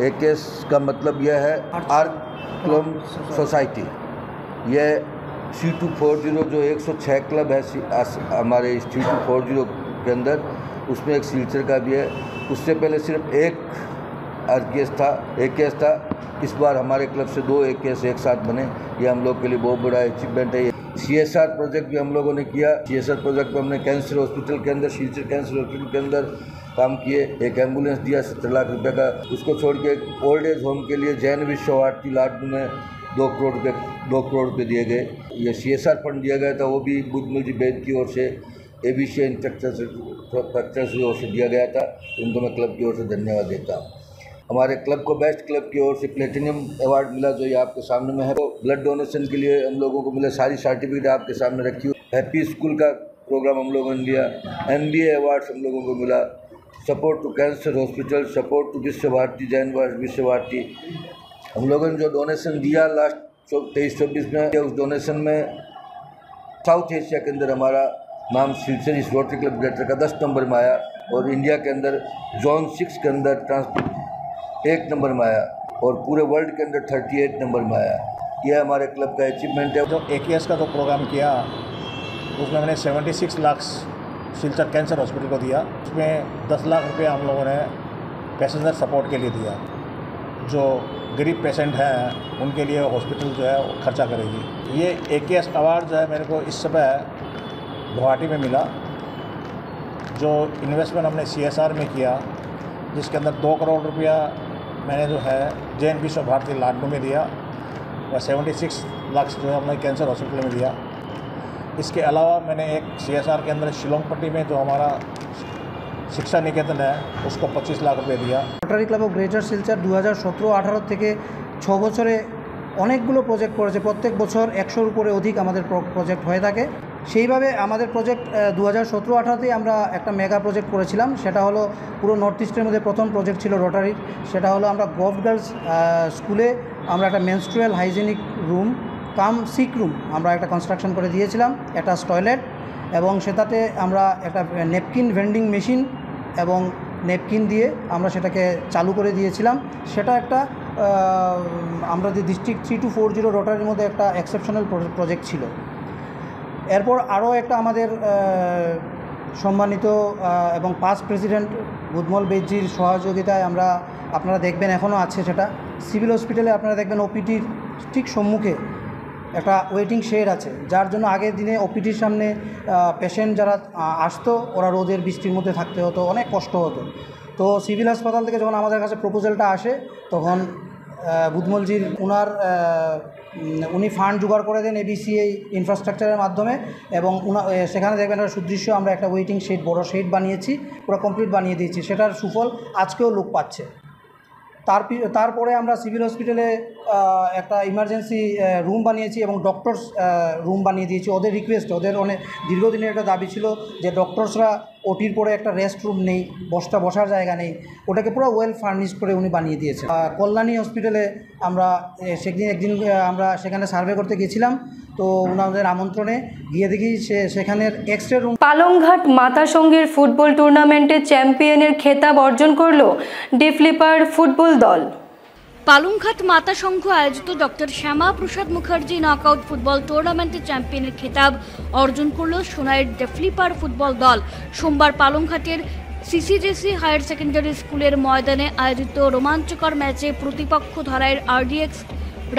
AKS का मतलब यह है आर्ट क्लब सोसाइटी। यह C240 जो 106 क्लब है हमारे C240 के अंदर, उसमें एक सिलचर का भी है। उससे पहले सिर्फ एक AKS था। इस बार हमारे क्लब से 2 AKS एक साथ बने। ये हम लोग के लिए बहुत बड़ा अचीवमेंट है। CSR प्रोजेक्ट भी हम लोगों ने किया। CSR प्रोजेक्ट में हमने कैंसर हॉस्पिटल के अंदर, शिलचर कैंसर हॉस्पिटल के अंदर काम किए। एक एम्बुलेंस दिया 70 लाख रुपए का। उसको छोड़ के ओल्ड एज होम के लिए जैन विश्व भारती लाडनू में 2 करोड़ रुपये दिए गए। ये CSR फंड दिया गया था, वो भी बुद्धमल जी बैंक की ओर से, ABC इंफ्रास्ट्रक्चर की ओर से दिया गया था। उनको मैं क्लब की ओर से धन्यवाद देता हूँ। हमारे क्लब को बेस्ट क्लब की ओर से प्लेटिनियम अवार्ड मिला, जो ये आपके सामने में है। तो ब्लड डोनेशन के लिए हम लोगों को मिला, सारी सर्टिफिकेट आपके सामने रखी हुई। हैप्पी स्कूल का प्रोग्राम हम लोगों ने लिया। MBA अवार्ड्स हम लोगों को मिला। Support to cancer hospital, support to Vishwa Bharati, Jain विश्व भारती। हम लोगों ने जो डोनेशन दिया लास्ट 23-24 में, उस डोनेशन में साउथ एशिया के अंदर हमारा नाम सिलचर इस रोटरी क्लब ग्रेटर का 10 नंबर में आया, और इंडिया के अंदर जोन 6 के अंदर 1 नंबर में आया, और पूरे वर्ल्ड के अंदर 38 नंबर में आया। यह हमारे क्लब का अचीवमेंट है। जो AKS का जो प्रोग्राम किया उसमें मैंने 76 लाख सिलचर कैंसर हॉस्पिटल को दिया। उसमें 10 लाख रुपये हम लोगों ने पैसेंजर सपोर्ट के लिए दिया। जो गरीब पेशेंट हैं उनके लिए हॉस्पिटल जो है वो खर्चा करेगी। ये AKS अवार्ड जो है मेरे को इस समय गुवाहाटी में मिला। जो इन्वेस्टमेंट हमने CSR में किया, जिसके अंदर 2 करोड़ रुपया मैंने जो है जैन विश्व भारती लाडनू में दिया, और 76 लाख जो है हमने कैंसर हॉस्पिटल में दिया। इसके अलावा मैंने एक CSR के अंदर शिलोंग पट्टी में जो हमारा शिक्षा निकेतन है उसको 25 लाख रुपये दिया। Rotary club of greater Silchar 2017-18 থেকে 6 বছরে অনেকগুলো প্রজেক্ট করেছে। প্রত্যেক বছর 100-র উপরে অধিক আমাদের প্রজেক্ট হয়ে থাকে। সেইভাবে আমাদের প্রজেক্ট 2017-18তেই আমরা একটা মেগা প্রজেক্ট করেছিলাম। সেটা হলো পুরো নর্থ ইস্টের মধ্যে প্রথম প্রজেক্ট ছিল রোটারির। সেটা হলো আমরা গভ গার্লস স্কুলে আমরা একটা menstrual hygienic room cum sick room আমরা একটা কনস্ট্রাকশন করে দিয়েছিলাম, অ্যাটাচ টয়লেট, এবং সেটাতে আমরা একটা নেপকিন ভেন্ডিং মেশিন এবং নেপকিন দিয়ে আমরা সেটাকে চালু করে দিয়েছিলাম। সেটা একটা আমরা যে ডিস্ট্রিক্ট 3240 রোটারির মধ্যে একটা এক্সেপশনাল প্রজেক্ট ছিল। এরপর আরও একটা আমাদের সম্মানিত এবং পাস্ট প্রেসিডেন্ট বুদ্ধমল বেজ্জির সহযোগিতায় আমরা, আপনারা দেখবেন এখনও আছে সেটা, সিভিল হসপিটালে আপনারা দেখবেন ওপিটির ঠিক সম্মুখে একটা ওয়েটিং শেড আছে, যার জন্য আগের দিনে ওপিটির সামনে পেশেন্ট যারা আসতো ওরা রোদের বৃষ্টির মধ্যে থাকতে হতো, অনেক কষ্ট হতো। তো সিভিল হাসপাতাল থেকে যখন আমাদের কাছে প্রপোজালটা আসে তখন বুদ্ধমলজির উনি ফান্ড জোগাড় করে দেন ABC ইনফ্রাস্ট্রাকচারের মাধ্যমে, এবং সেখানে দেখবেন একটা সুদৃশ্য আমরা একটা ওয়েটিং শেড, বড় শেড বানিয়েছি, পুরো কমপ্লিট বানিয়ে দিয়েছি। সেটার সুফল আজকেও লোক পাচ্ছে। তারপরে আমরা সিভিল হসপিটালে একটা ইমার্জেন্সি রুম বানিয়েছি এবং ডক্টরস রুম বানিয়ে দিয়েছি। ওদের রিকোয়েস্ট, ওদের অনেক দীর্ঘদিনের একটা দাবি ছিল যে ডক্টরসরা ওটির পরে একটা রেস্ট রুম নেই, বসার জায়গা নেই, ওটাকে পুরো ওয়েল ফার্নিশ করে উনি বানিয়ে দিয়েছেন। কল্যাণী হসপিটালে আমরা একদিন আমরা সেখানে সার্ভে করতে গিয়েছিলাম, তো ওনাদের আমন্ত্রণে গিয়ে দেখি সেখানের এক্সরে রুম। পালংঘাট মাতা সংঘের ফুটবল টুর্নামেন্টে চ্যাম্পিয়নের খেতাব অর্জন করল ডিফলিপার ফুটবল দল। পালংঘাট মাতা সংঘ আয়োজিত ডক্টর শ্যামা প্রসাদ মুখার্জি নকআউট ফুটবল টুর্নামেন্টে চ্যাম্পিয়নের খেতাব অর্জন করল সোনাইয়ের ডেফলিপার ফুটবল দল। সোমবার পালংঘাটের CCJC হায়ার সেকেন্ডারি স্কুলের ময়দানে আয়োজিত রোমাঞ্চকর ম্যাচে প্রতিপক্ষ ধরাইয়ের RDX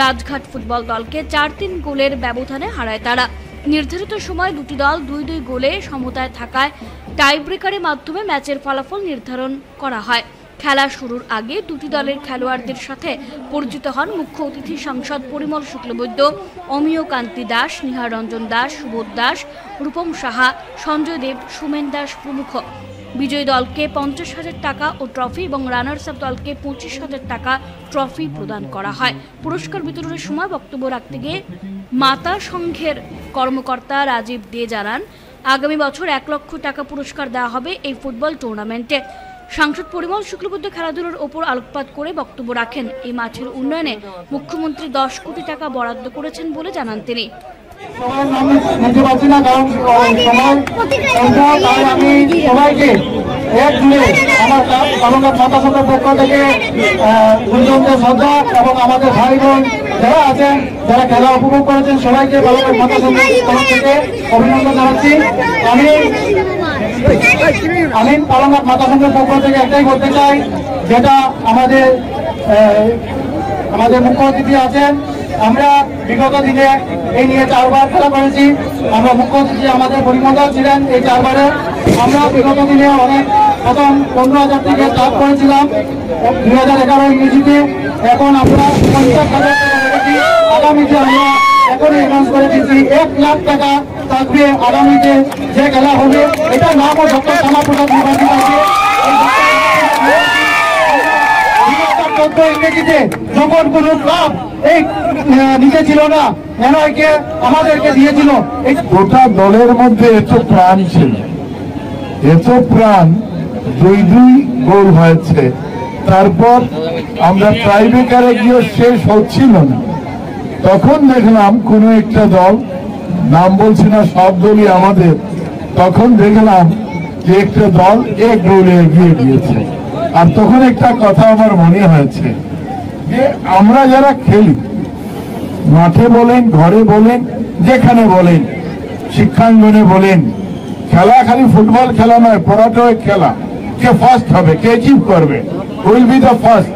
রাজঘাট ফুটবল দলকে 4-3 গোলের ব্যবধানে হারায় তারা। নির্ধারিত সময় দুটি দল 2-2 গোলে সমতায় থাকায় টাই ব্রেকারের মাধ্যমে ম্যাচের ফলাফল নির্ধারণ করা হয়। খেলা শুরুর আগে দুটি দলের খেলোয়াড়দের সাথে পরিচিত হন মুখ্য অতিথি সাংসদ পরিমল শুক্লবৈদ্য, অমিয় কান্তি দাস, নিহার রঞ্জন দাস, সুবোধ দাস, রূপম সাহা, সঞ্জয় দেব, সুমেন দাস প্রমুখ। বিজয়ী দলকে 50,000 টাকা ও ট্রফি এবং রানার্স আপ দলকে 25,000 টাকা ট্রফি প্রদান করা হয়। পুরস্কার বিতরণের সময় বক্তব্য রাখতে গিয়ে মাতা সংঘের কর্মকর্তা রাজীব দে জানান, আগামী বছর 1 লক্ষ টাকা পুরস্কার দেওয়া হবে এই ফুটবল টুর্নামেন্টে। সাংসদ পরিমল শুক্লবৈদ্য খেলাধুলার ওপর আলোকপাত করে বক্তব্য রাখেন, এই মাঠের উন্নয়নে মুখ্যমন্ত্রী 10 কোটি টাকা বরাদ্দ করেছেন বলে জানান তিনি। এবং আমাদের ভাই বোন যারা আছেন, যারা খেলা উপভোগ করেছেন, সবাইকে পালংঘাট মাতা সংঘের তরফ থেকে অভিনন্দন জানাচ্ছি। আমি পালংঘাট মাতা সংঘের পক্ষ থেকে একটাই বলতে চাই, যেটা আমাদের মুখ্য অতিথি আছেন আমরা বিগত দিনে এই নিয়ে 4বার খেলা করেছি। আমরা মুখ্য অতিথি আমাদের পরিমণ্ডল ছিলেন এই 4বারে। আমরা বিগত দিনে অনেক প্রথম 15,000 থেকে স্টার্ট করেছিলাম 2011 ইংরেজিতে। এখন আমরা 50,000 টাকা রেখেছি। আগামীতে আমরা এখন অ্যানাউন্স করে দিচ্ছি 1 লাখ টাকা থাকবে আগামীতে যে খেলা হবে। এটা নামও ডক্টর শ্যামাপ্রসাদ মুখার্জি আছে। ইংরেজিতে যখন কোন ক্লাব এই নিচে ছিল না, এনআইকে আমাদেরকে দিয়েছিল। গোটা দলের মধ্যে এত প্রাণ ছিল, এত প্রাণ, 2-2 গোল হয়েছে। তারপর আমরা ট্রাইব্রেকারে গিয়ে শেষ হচ্ছিল না, তখন দেখলাম কোন একটা দল, নাম বলছি না, সব দলই আমাদের, তখন দেখলাম যে একটা দল 1 গোলে এগিয়ে গিয়েছে। আর তখন একটা কথা আমার মনে হয়েছে যে আমরা যারা খেলি, মাঠে বলেন, ঘরে বলেন, যেখানে বলেন, শিক্ষাঙ্গনে বলেন, খেলা খালি ফুটবল খেলা নয়, পড়াটাও খেলা। কে ফার্স্ট হবে, কে অ্যাচিভ করবে, উইল বি দ্য ফার্স্ট,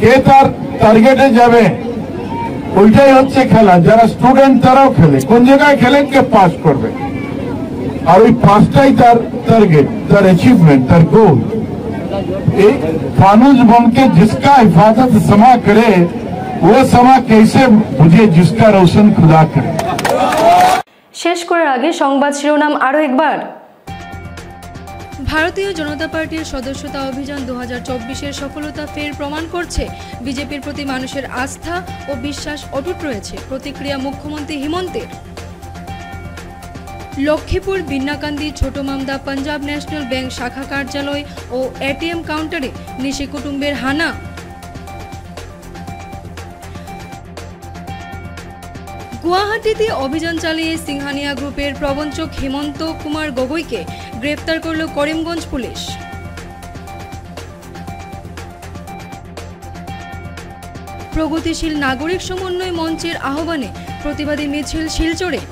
কে তার টার্গেটে যাবে, ওইটাই হচ্ছে খেলা। যারা স্টুডেন্ট তারাও খেলে, কোন জায়গায় খেলেন, কে পাস করবে। আর ওই পাসটাই তার টার্গেট, তার অ্যাচিভমেন্ট, তার গোল। एक फानूस बम के जिसका हिफाजत समा करे, वो समा कैसे बुझे जिसका रोशन खुदा करे। শেষ করার আগে সংবাদ শিরোনাম আরো একবার। ভারতীয় জনতা পার্টির সদস্যতা অভিযান 2024-এর সফলতা ফের প্রমাণ করছে বিজেপির প্রতি মানুষের আস্থা ও বিশ্বাস অটুট রয়েছে। প্রতিক্রিয়া মুখ্যমন্ত্রী হিমন্তের। লক্ষ্মীপুর বিন্নাকান্দি ছোট মামদা পাঞ্জাব ন্যাশনাল ব্যাংক শাখা কার্যালয় ও এটিএম কাউন্টারে নিশি কুটুম্বের হানা। গুয়াহাটিতে অভিযান চালিয়ে সিংহানিয়া গ্রুপের প্রবঞ্চক হেমন্ত কুমার গগৈকে গ্রেফতার করল করিমগঞ্জ পুলিশ। প্রগতিশীল নাগরিক সমন্বয় মঞ্চের আহ্বানে প্রতিবাদী মিছিল শিলচরে।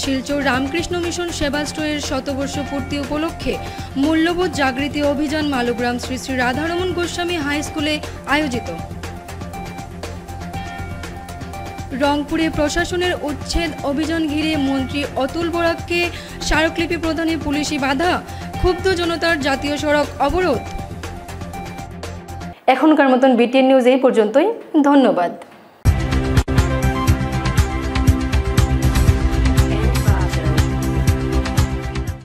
শিলচর রামকৃষ্ণ মিশন সেবাশ্রয়ের শতবর্ষ পূর্তি উপলক্ষে মূল্যবোধ জাগৃতি অভিযান মালুগ্রাম শ্রী শ্রী রাধারমণ গোস্বামী হাই স্কুলে আয়োজিত। রংপুরে প্রশাসনের উচ্ছেদ অভিযান ঘিরে মন্ত্রী অতুল বরাককে স্মারকলিপি প্রদানে পুলিশি বাধা, ক্ষুব্ধ জনতার জাতীয় সড়ক অবরোধ। এখনকার মতন বিটিএন নিউজ এই পর্যন্তই। ধন্যবাদ।